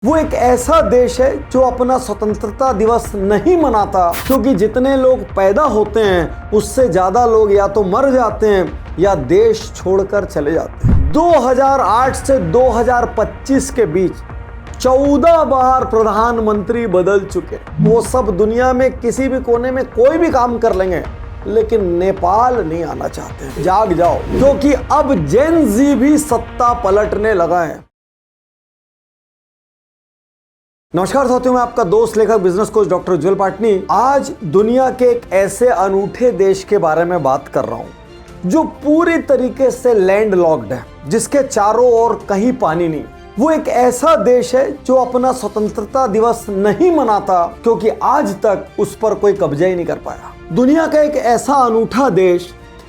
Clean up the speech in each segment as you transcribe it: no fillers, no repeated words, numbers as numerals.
वो एक ऐसा देश है जो अपना स्वतंत्रता दिवस नहीं मनाता, क्योंकि जितने लोग पैदा होते हैं उससे ज्यादा लोग या तो मर जाते हैं या देश छोड़कर चले जाते हैं। 2008 से 2025 के बीच 14 बार प्रधानमंत्री बदल चुके। वो सब दुनिया में किसी भी कोने में कोई भी काम कर लेंगे, लेकिन नेपाल नहीं आना चाहते। जाग जाओ, क्योंकि अब जेन जी भी सत्ता पलटने लगा है। नमस्कार साथियों, मैं आपका दोस्त लेखक बिजनेस कोच डॉक्टर उज्जवल पाटनी आज दुनिया के एक ऐसे अनूठे देश के बारे में बात कर रहा हूं जो पूरी तरीके से लैंड लॉक्ड है, जिसके चारों ओर कहीं पानी नहीं। वो एक ऐसा देश है जो अपना स्वतंत्रता दिवस नहीं मनाता, क्योंकि आज तक उस पर कोई कब्जा ही नहीं कर पाया। दुनिया का एक ऐसा अनूठा देश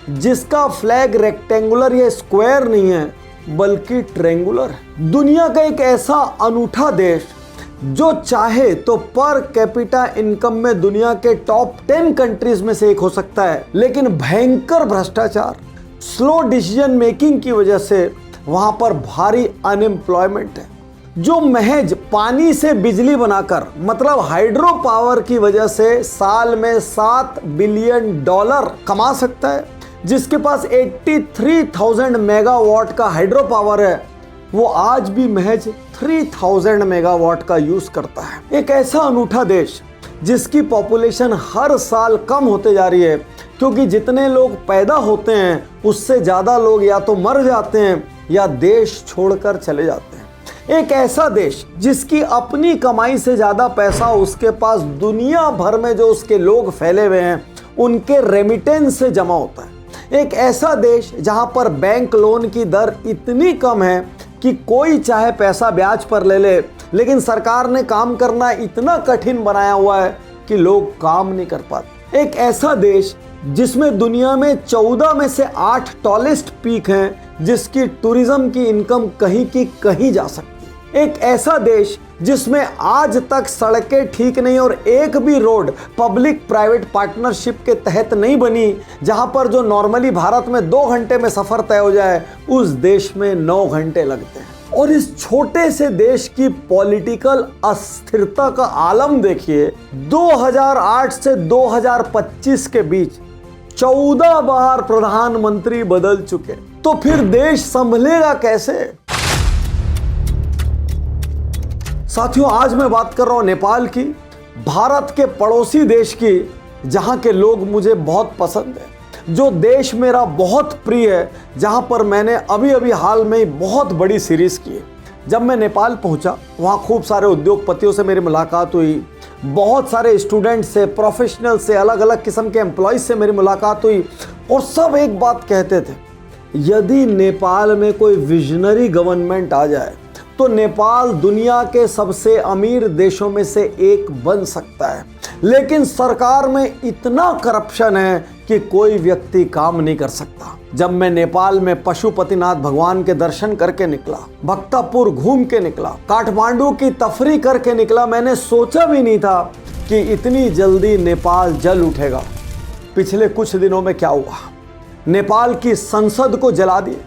जिसका फ्लैग रेक्टेंगुलर या स्क्वायर नहीं है बल्कि ट्रायंगुलर है। दुनिया का एक ऐसा अनूठा देश जो चाहे तो पर कैपिटा इनकम में दुनिया के टॉप 10 कंट्रीज में से एक हो सकता है, लेकिन भयंकर भ्रष्टाचार, स्लो डिसीजन मेकिंग की वजह से वहां पर भारी अनएम्प्लॉयमेंट है। जो महज पानी से बिजली बनाकर, मतलब हाइड्रो पावर की वजह से साल में $7 बिलियन कमा सकता है, जिसके पास 83,000 मेगावाट का हाइड्रो पावर है, वो आज भी महज 3000 मेगावाट का यूज करता है। एक ऐसा अनूठा देश जिसकी पॉपुलेशन हर साल कम होते जा रही है, क्योंकि जितने लोग पैदा होते हैं उससे ज्यादा लोग या तो मर जाते हैं या देश छोड़कर चले जाते हैं। एक ऐसा देश जिसकी अपनी कमाई से ज्यादा पैसा उसके पास दुनिया भर में जो उसके लोग फैले हुए हैं उनके रेमिटेंस से जमा होता है। एक ऐसा देश जहां पर बैंक लोन की दर इतनी कम है कि कोई चाहे पैसा ब्याज पर ले ले, लेकिन सरकार ने काम करना इतना कठिन बनाया हुआ है कि लोग काम नहीं कर पाते। एक ऐसा देश जिसमें दुनिया में 14 में से 8 टॉलेस्ट पीक हैं, जिसकी टूरिज्म की इनकम कहीं की कहीं जा सकती है। एक ऐसा देश जिसमें आज तक सड़कें ठीक नहीं और एक भी रोड पब्लिक प्राइवेट पार्टनरशिप के तहत नहीं बनी, जहां पर जो नॉर्मली भारत में 2 घंटे में सफर तय हो जाए उस देश में 9 घंटे लगते हैं। और इस छोटे से देश की पॉलिटिकल अस्थिरता का आलम देखिए। 2008 से 2025 के बीच 14 बार प्रधानमंत्री बदल चुके, तो फिर देश संभलेगा कैसे? साथियों, आज मैं बात कर रहा हूं नेपाल की, भारत के पड़ोसी देश की, जहां के लोग मुझे बहुत पसंद है, जो देश मेरा बहुत प्रिय है, जहां पर मैंने अभी अभी हाल में बहुत बड़ी सीरीज की है। जब मैं नेपाल पहुंचा, वहां खूब सारे उद्योगपतियों से मेरी मुलाकात हुई, बहुत सारे स्टूडेंट से, प्रोफेशनल से, अलग अलग किस्म के एम्प्लॉयज से मेरी मुलाकात हुई, और सब एक बात कहते थे, यदि नेपाल में कोई विजनरी गवर्नमेंट आ जाए तो नेपाल दुनिया के सबसे अमीर देशों में से एक बन सकता है। लेकिन सरकार में इतना करप्शन है कि कोई व्यक्ति काम नहीं कर सकता। जब मैं नेपाल में पशुपतिनाथ भगवान के दर्शन करके निकला, भक्तापुर घूम के निकला, काठमांडू की तफरी करके निकला, मैंने सोचा भी नहीं था कि इतनी जल्दी नेपाल जल उठेगा। पिछले कुछ दिनों में क्या हुआ? नेपाल की संसद को जला दिए,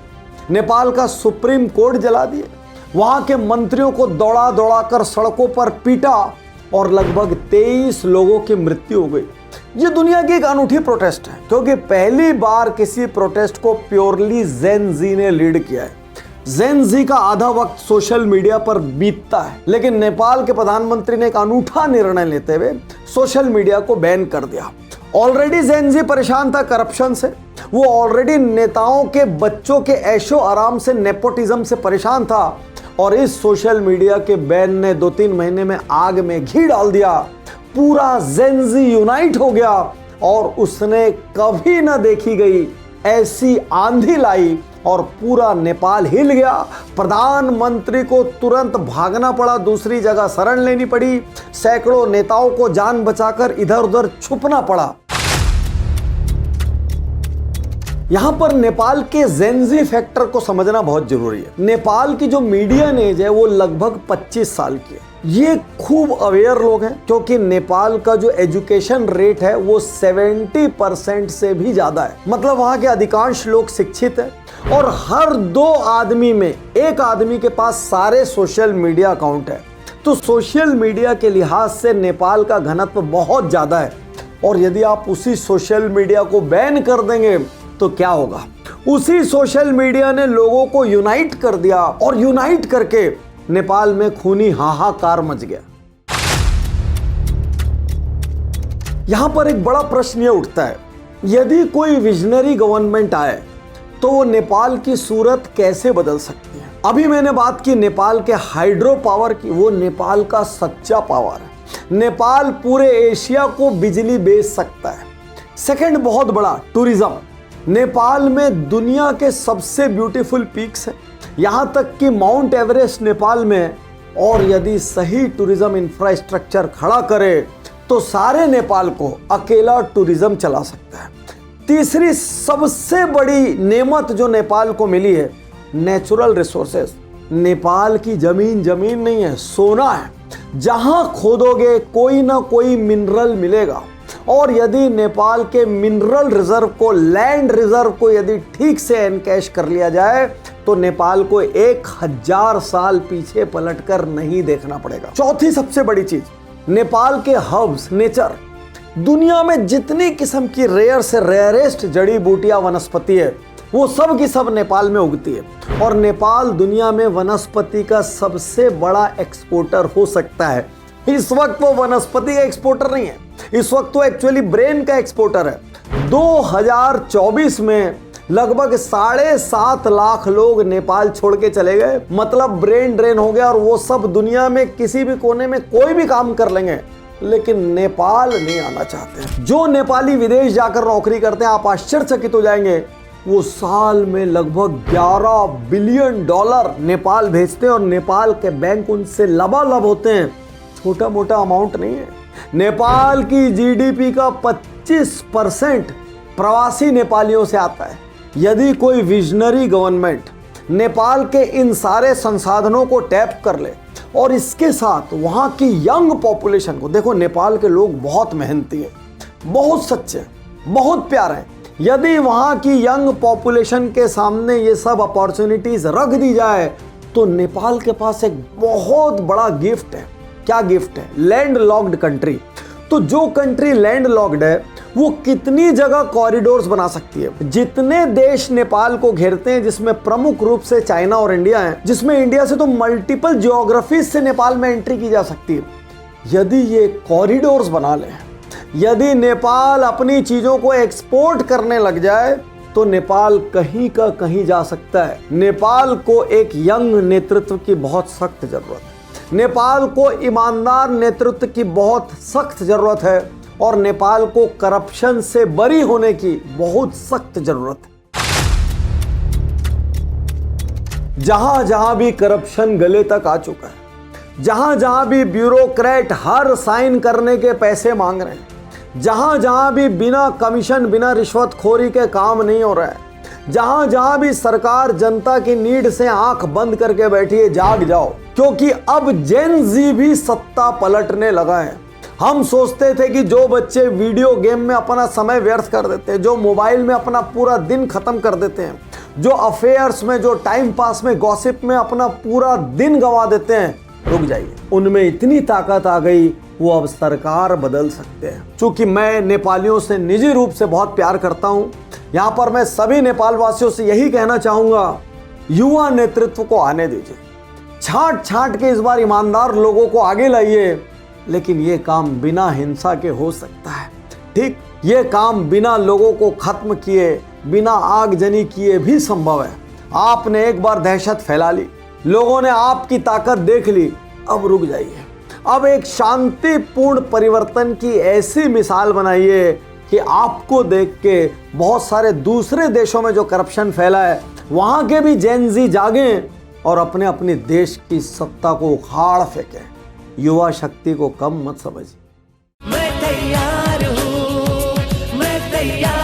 नेपाल का सुप्रीम कोर्ट जला दिए, वहां के मंत्रियों को दौड़ा दौड़ा कर सड़कों पर पीटा और लगभग 23 लोगों की मृत्यु हो गई। ये दुनिया की एक अनूठी प्रोटेस्ट है, क्योंकि पहली बार किसी प्रोटेस्ट को प्योरली जेन जी ने लीड किया है। जेन जी का आधा वक्त सोशल मीडिया पर बीतता है, लेकिन नेपाल के प्रधानमंत्री ने एक अनूठा निर्णय लेते हुए सोशल मीडिया को बैन कर दिया। ऑलरेडी जेन जी परेशान था करप्शन से, वो ऑलरेडी नेताओं के बच्चों के ऐशो आराम से, नेपोटिज्म से परेशान था, और इस सोशल मीडिया के बैन ने 2-3 महीने में आग में घी डाल दिया। पूरा जेन जी यूनाइट हो गया और उसने कभी न देखी गई ऐसी आंधी लाई और पूरा नेपाल हिल गया। प्रधानमंत्री को तुरंत भागना पड़ा, दूसरी जगह शरण लेनी पड़ी, सैकड़ों नेताओं को जान बचाकर इधर उधर छुपना पड़ा। यहां पर नेपाल के जेन जी फैक्टर को समझना बहुत जरूरी है। नेपाल की जो मीडियन एज है वो लगभग 25 साल की है। ये खूब अवेयर लोग हैं, क्योंकि नेपाल का जो एजुकेशन रेट है वो 70% से भी ज्यादा है। मतलब वहां के अधिकांश लोग शिक्षित हैं और हर 2 आदमी में 1 आदमी के पास सारे सोशल मीडिया अकाउंट है। तो सोशल मीडिया के लिहाज से नेपाल का घनत्व बहुत ज्यादा है, और यदि आप उसी सोशल मीडिया को बैन कर देंगे तो क्या होगा। उसी सोशल मीडिया ने लोगों को यूनाइट कर दिया, और यूनाइट करके नेपाल में खूनी हाहाकार मच गया। यहां पर एक बड़ा प्रश्न यह उठता है, यदि कोई विजनरी गवर्नमेंट आए तो वो नेपाल की सूरत कैसे बदल सकती है। अभी मैंने बात की नेपाल के हाइड्रो पावर की, वो नेपाल का सच्चा पावर है। नेपाल पूरे एशिया को बिजली बेच सकता है। सेकंड बहुत बड़ा, टूरिज्म। नेपाल में दुनिया के सबसे ब्यूटीफुल पीक्स हैं, यहां तक कि माउंट एवरेस्ट नेपाल में है, और यदि सही टूरिज्म इंफ्रास्ट्रक्चर खड़ा करे तो सारे नेपाल को अकेला टूरिज्म चला सकता है। तीसरी सबसे बड़ी नेमत जो नेपाल को मिली है, नेचुरल रिसोर्सेस। नेपाल की जमीन नहीं है, सोना है। जहां खोदोगे कोई ना कोई मिनरल मिलेगा, और यदि नेपाल के मिनरल रिजर्व को, लैंड रिजर्व को यदि ठीक से एनकैश कर लिया जाए तो नेपाल को 1000 साल पीछे पलटकर नहीं देखना पड़ेगा। चौथी सबसे बड़ी चीज, नेपाल के हर्ब्स, नेचर। दुनिया में जितनी किस्म की रेयर से रेयरेस्ट जड़ी बूटियां, वनस्पति है, वो सब की सब नेपाल में उगती है, और नेपाल दुनिया में वनस्पति का सबसे बड़ा एक्सपोर्टर हो सकता है। इस वक्त वो वनस्पति का एक्सपोर्टर नहीं है, इस वक्त वो एक्चुअली ब्रेन का एक्सपोर्टर है। 2024 में लगभग 7.5 लाख लोग नेपाल छोड़ के चले गए, मतलब ब्रेन ड्रेन हो गया, और वो सब दुनिया में किसी भी कोने में कोई भी काम कर लेंगे, लेकिन नेपाल नहीं आना चाहते। जो नेपाली विदेश जाकर नौकरी करते हैं, आप आश्चर्यचकित हो जाएंगे, वो साल में लगभग $11 बिलियन नेपाल भेजते हैं, और नेपाल के बैंक उनसे लबालब होते हैं। छोटा मोटा अमाउंट नहीं है। नेपाल की जीडीपी का 25% प्रवासी नेपालियों से आता है। यदि कोई विजनरी गवर्नमेंट नेपाल के इन सारे संसाधनों को टैप कर ले, और इसके साथ वहां की यंग पॉपुलेशन को, देखो नेपाल के लोग बहुत मेहनती हैं, बहुत सच्चे, बहुत प्यारे हैं। यदि वहां की यंग पॉपुलेशन के सामने ये सब अपॉर्चुनिटीज रख दी जाए तो नेपाल के पास एक बहुत बड़ा गिफ्ट है। क्या गिफ्ट है? Land locked country. तो जो कंट्री लैंड लॉक्ड है वो कितनी जगह कॉरिडोर्स बना सकती है। जितने देश नेपाल को घेरते हैं, जिसमें प्रमुख रूप से चाइना और इंडिया है, जिसमें इंडिया से तो मल्टीपल जियोग्राफीज से नेपाल में एंट्री की जा सकती है। यदि ये कॉरिडोर्स बना ले, यदि नेपाल अपनी चीजों को एक्सपोर्ट करने लग जाए तो नेपाल कहीं का कहीं जा सकता है। नेपाल को एक यंग नेतृत्व की बहुत सख्त जरूरत है। नेपाल को ईमानदार नेतृत्व की बहुत सख्त जरूरत है, और नेपाल को करप्शन से बरी होने की बहुत सख्त जरूरत है। जहां जहां भी करप्शन गले तक आ चुका है, जहां जहां भी ब्यूरोक्रेट हर साइन करने के पैसे मांग रहे हैं, जहां जहां भी बिना कमीशन, बिना रिश्वतखोरी के काम नहीं हो रहा है, जहां जहां भी सरकार जनता की नीड से आंख बंद करके बैठी है, जाग जाओ, क्योंकि अब जेन जी भी सत्ता पलटने लगा है। हम सोचते थे कि जो बच्चे वीडियो गेम में अपना समय व्यर्थ कर देते हैं, जो मोबाइल में अपना पूरा दिन खत्म कर देते हैं, जो अफेयर्स में, जो टाइम पास में, गॉसिप में अपना पूरा दिन गंवा देते हैं, रुक जाइए, उनमें इतनी ताकत आ गई, वो अब सरकार बदल सकते हैं। चूंकि मैं नेपालियों से निजी रूप से बहुत प्यार करता हूं, यहां पर मैं सभी नेपाल वासियों से यही कहना चाहूंगा, युवा नेतृत्व को आने दीजिए। छांट छांट के इस बार ईमानदार लोगों को आगे लाइए, लेकिन ये काम बिना हिंसा के हो सकता है। ठीक, ये काम बिना लोगों को खत्म किए, बिना आगजनी किए भी संभव है। आपने एक बार दहशत फैला ली, लोगों ने आपकी ताकत देख ली, अब रुक जाइए। अब एक शांतिपूर्ण परिवर्तन की ऐसी मिसाल बनाइए कि आपको देख के बहुत सारे दूसरे देशों में जो करप्शन फैला है, वहां के भी जेन जी जागें और अपने अपने देश की सत्ता को उखाड़ फेंकें। युवा शक्ति को कम मत समझिए। मैं तैयार हूँ, मैं तैयार